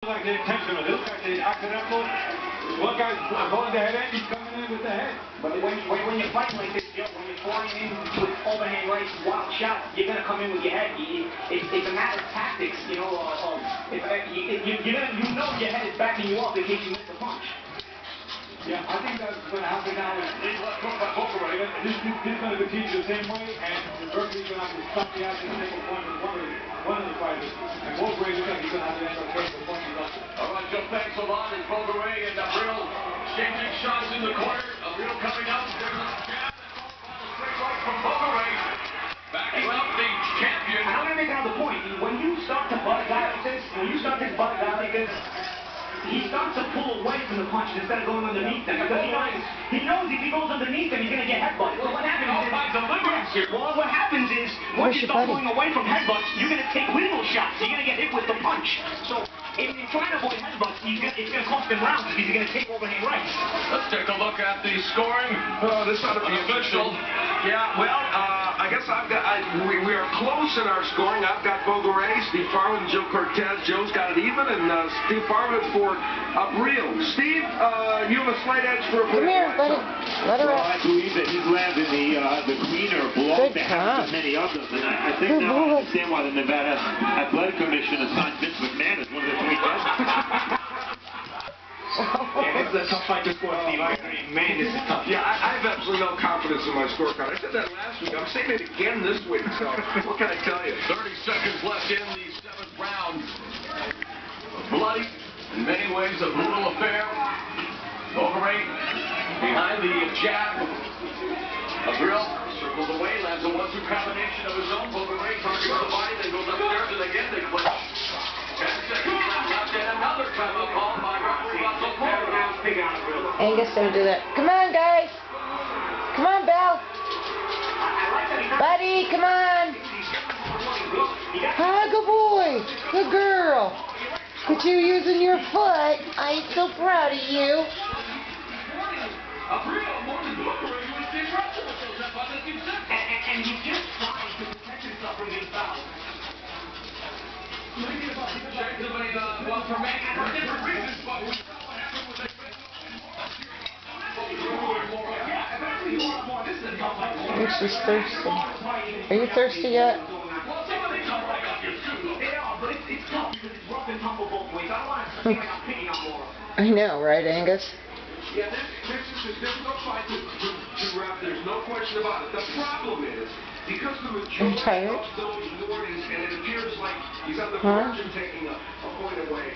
Like they're intentional. They look like they're accidental. One guy's going to head end, he's coming in with the head. But when you fight like this, Joe, when you're flying in with overhand rights, wild shots, you're going to come in with your head. It's a matter of tactics, you know. You know your head is backing you up in case you miss the punch. Yeah, I think that's going to happen now. He's left hook by Bocaray. This is going to continue the same way, and Berkeley's going to have to stop the action and take a point with one of the fighters. And Bocaray looks like he's going to have to end up taking the punches up. All right, Joe, thanks a lot. It's Bocaray and Abril exchanging shots in the corner. Abril coming up. There's a jab. Straight right from Bocaray. Backing up the champion. And I'm going to make another point. When you start to buzz out, he starts to pull away from the punches instead of going underneath them. Because he knows if he goes underneath them, he's going to get headbutted. So what happens is, once you start pulling away from headbutts, you're going to take lethal shots. You're going to get hit with the punch. So if you're trying to avoid headbutts, it's going to cost him rounds because he's going to take overhand rights. Let's take a look at the scoring. Oh, this ought to be official. Yeah, well, I guess we are close in our scoring. I've got Bocaray, Steve Farman, Joe Cortez. Joe's got it even, and Steve Farman for Abril. Steve, you have a slight edge for Abril. Come here, buddy. Let her Well, out. I believe that his landed the cleaner belonged to him than many others. And I think now I understand why the Nevada Athletic Commission assigned Vince McMahon as one of the three judges. Yeah, this is a tough fight to score, Steve. I agree. Man, this is tough. Yeah, I have absolutely no confidence in my scorecard. I said that last week. I'm saying it again this week. So what can I tell you? 30 seconds left in the 7th round. Bloody, in many ways, a brutal affair. Bocaray behind the jab. Abril circles away, lands a 1-2 combination of his own. Bocaray targets the body, then goes upstairs, and again they clinch. 10 seconds left, and another timeout call by referee Russell Porter. Angus, don't do that. Come on, guys. Come on, Belle. Buddy, come on. Ah, good boy. Good girl. But you using your foot. I'm so proud of you. And he just tries to protect himself from being fouled. For different reasons, but we saw what happened with She's thirsty. Are you thirsty yet? I know, right, Angus? Yeah, this is a difficult fight to wrap. There's no question about it. The problem is, because the majority of those warnings, and it appears like he's on the verge of taking a point away,